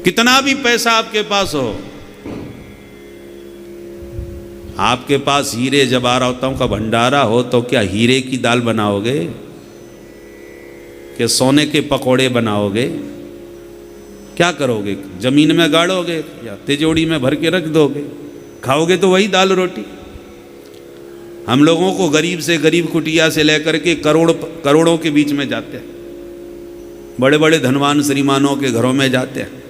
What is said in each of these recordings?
कितना भी पैसा आपके पास हो, आपके पास हीरे जवाहरातों का भंडारा हो तो क्या हीरे की दाल बनाओगे कि सोने के पकोड़े बनाओगे? क्या करोगे? जमीन में गाड़ोगे या तिजोरी में भर के रख दोगे? खाओगे तो वही दाल रोटी। हम लोगों को गरीब से गरीब कुटिया से लेकर के करोड़ों के बीच में जाते हैं, बड़े बड़े धनवान श्रीमानों के घरों में जाते हैं,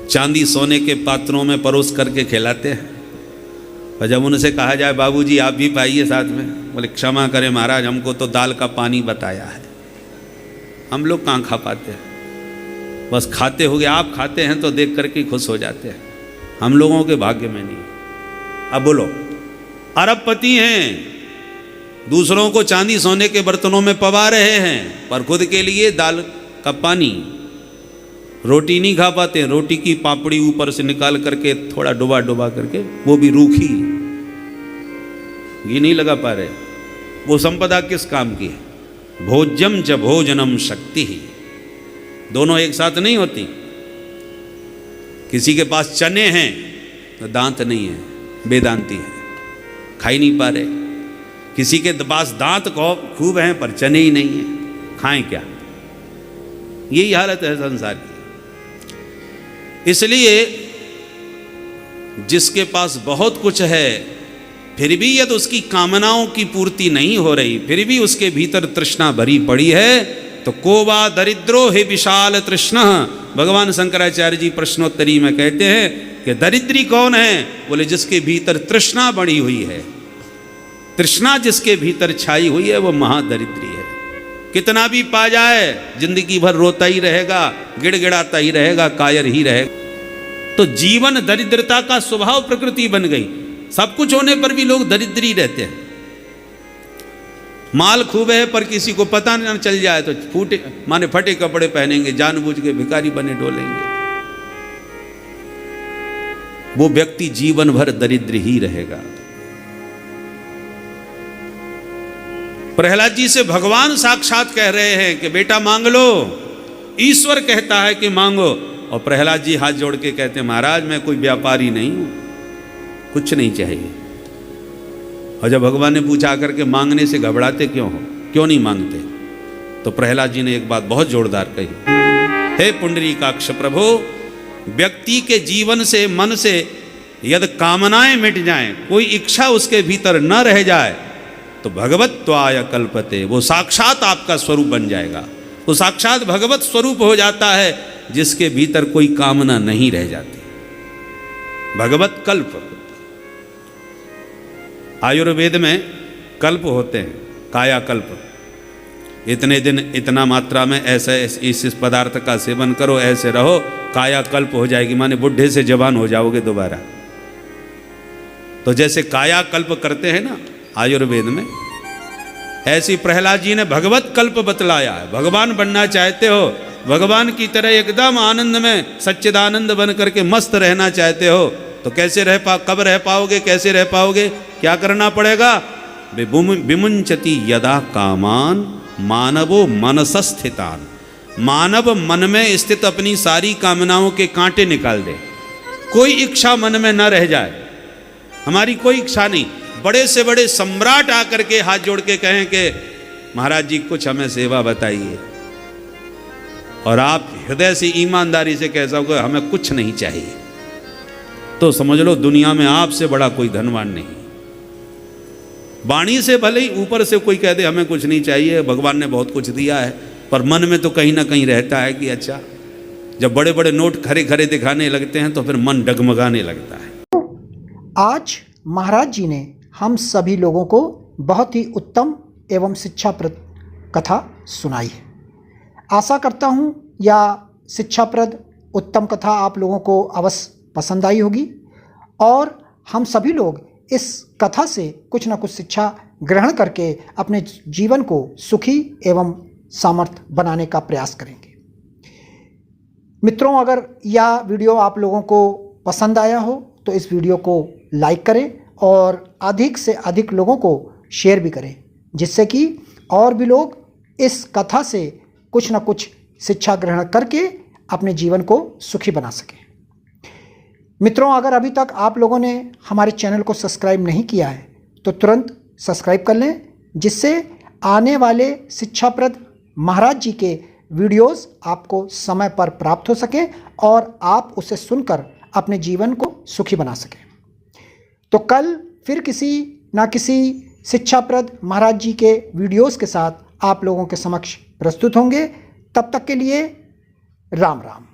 चांदी सोने के पात्रों में परोस करके खिलाते हैं। और जब उनसे कहा जाए बाबूजी आप भी पाइए साथ में, बोले क्षमा करें महाराज, हमको तो दाल का पानी बताया है। हम लोग कहाँ खा पाते हैं? बस खाते हो गए। आप खाते हैं तो देख करके खुश हो जाते हैं, हम लोगों के भाग्य में नहीं। अब बोलो, अरबपति हैं, दूसरों को चांदी सोने के बर्तनों में पवा रहे हैं, पर खुद के लिए दाल का पानी, रोटी नहीं खा पाते। रोटी की पापड़ी ऊपर से निकाल करके थोड़ा डुबा डुबा करके, वो भी रूखी, घी नहीं लगा पा रहे। वो संपदा किस काम की है? भोज्यम च भोजनम शक्ति ही, दोनों एक साथ नहीं होती। किसी के पास चने हैं तो दांत नहीं है, बेदांती है, खा ही नहीं पा रहे। किसी के पास दांत खूब हैं पर चने ही नहीं है, खाएं क्या? यही हालत है संसार की। इसलिए जिसके पास बहुत कुछ है, फिर भी यदि उसकी कामनाओं की पूर्ति नहीं हो रही, फिर भी उसके भीतर तृष्णा भरी पड़ी है, तो कोवा दरिद्रो हे विशाल तृष्णा। भगवान शंकराचार्य जी प्रश्नोत्तरी में कहते हैं कि दरिद्री कौन है? बोले जिसके भीतर तृष्णा बढ़ी हुई है। तृष्णा जिसके भीतर छाई हुई है वो महादरिद्री है। कितना भी पा जाए जिंदगी भर रोता ही रहेगा, गिड़गिड़ाता ही रहेगा, कायर ही रहेगा। तो जीवन दरिद्रता का स्वभाव प्रकृति बन गई। सब कुछ होने पर भी लोग दरिद्री रहते हैं। माल खूब है पर किसी को पता न चल जाए तो फटे कपड़े पहनेंगे, जानबूझ के भिखारी बने डोलेंगे। वो व्यक्ति जीवन भर दरिद्र ही रहेगा। प्रहलाद जी से भगवान साक्षात कह रहे हैं कि बेटा मांग लो। ईश्वर कहता है कि मांगो, और प्रहलाद जी हाथ जोड़ के कहते हैं महाराज मैं कोई व्यापारी नहीं हूं, कुछ नहीं चाहिए। और जब भगवान ने पूछा करके मांगने से घबराते क्यों हो, क्यों नहीं मांगते? तो प्रहलाद जी ने एक बात बहुत जोरदार कही, हे पुंडरीकाक्ष प्रभु, व्यक्ति के जीवन से, मन से यदि कामनाएं मिट जाएं, कोई इच्छा उसके भीतर न रह जाए, तो भगवत्वाय कल्पते, वो साक्षात आपका स्वरूप बन जाएगा। वो साक्षात भगवत स्वरूप हो जाता है जिसके भीतर कोई कामना नहीं रह जाती। भगवत कल्प। आयुर्वेद में कल्प होते हैं, कायाकल्प। इतने दिन इतना मात्रा में ऐसे इस पदार्थ का सेवन करो, ऐसे रहो, कायाकल्प हो जाएगी, माने बुढ़े से जवान हो जाओगे दोबारा। तो जैसे कायाकल्प करते हैं ना आयुर्वेद में, ऐसी प्रहलाद जी ने भगवत कल्प बतलाया है। भगवान बनना चाहते हो, भगवान की तरह एकदम आनंद में सच्चिदानंद बन करके मस्त रहना चाहते हो, तो कैसे कब रह पाओगे? कैसे रह पाओगे? क्या करना पड़ेगा? विमुंचति यदा कामान मानवो मनसस्थितान। मानव मन में स्थित अपनी सारी कामनाओं के कांटे निकाल दे, कोई इच्छा मन में न रह जाए। हमारी कोई इच्छा नहीं। बड़े से बड़े सम्राट आकर के हाथ जोड़ के कहें कि महाराज जी कुछ हमें सेवा बताइए, और आप हृदय से ईमानदारी से कह सकोगे हमें कुछ नहीं चाहिए, तो समझ लो दुनिया में आपसे बड़ा कोई धनवान नहीं। वाणी से भले ही ऊपर से कोई कह दे हमें कुछ नहीं चाहिए, भगवान ने बहुत कुछ दिया है, पर मन में तो कहीं ना कहीं रहता है कि अच्छा, जब बड़े बड़े नोट खरे खरे दिखाने लगते हैं तो फिर मन डगमगाने लगता है। आज महाराज जी ने हम सभी लोगों को बहुत ही उत्तम एवं शिक्षाप्रद कथा सुनाई है। आशा करता हूँ यह शिक्षाप्रद उत्तम कथा आप लोगों को अवश्य पसंद आई होगी, और हम सभी लोग इस कथा से कुछ ना कुछ शिक्षा ग्रहण करके अपने जीवन को सुखी एवं सामर्थ्य बनाने का प्रयास करेंगे। मित्रों, अगर यह वीडियो आप लोगों को पसंद आया हो तो इस वीडियो को लाइक करें और अधिक से अधिक लोगों को शेयर भी करें, जिससे कि और भी लोग इस कथा से कुछ ना कुछ शिक्षा ग्रहण करके अपने जीवन को सुखी बना सकें। मित्रों, अगर अभी तक आप लोगों ने हमारे चैनल को सब्सक्राइब नहीं किया है तो तुरंत सब्सक्राइब कर लें, जिससे आने वाले शिक्षाप्रद महाराज जी के वीडियोस आपको समय पर प्राप्त हो सकें और आप उसे सुनकर अपने जीवन को सुखी बना सकें। तो कल फिर किसी ना किसी शिक्षाप्रद महाराज जी के वीडियोस के साथ आप लोगों के समक्ष प्रस्तुत होंगे। तब तक के लिए राम राम।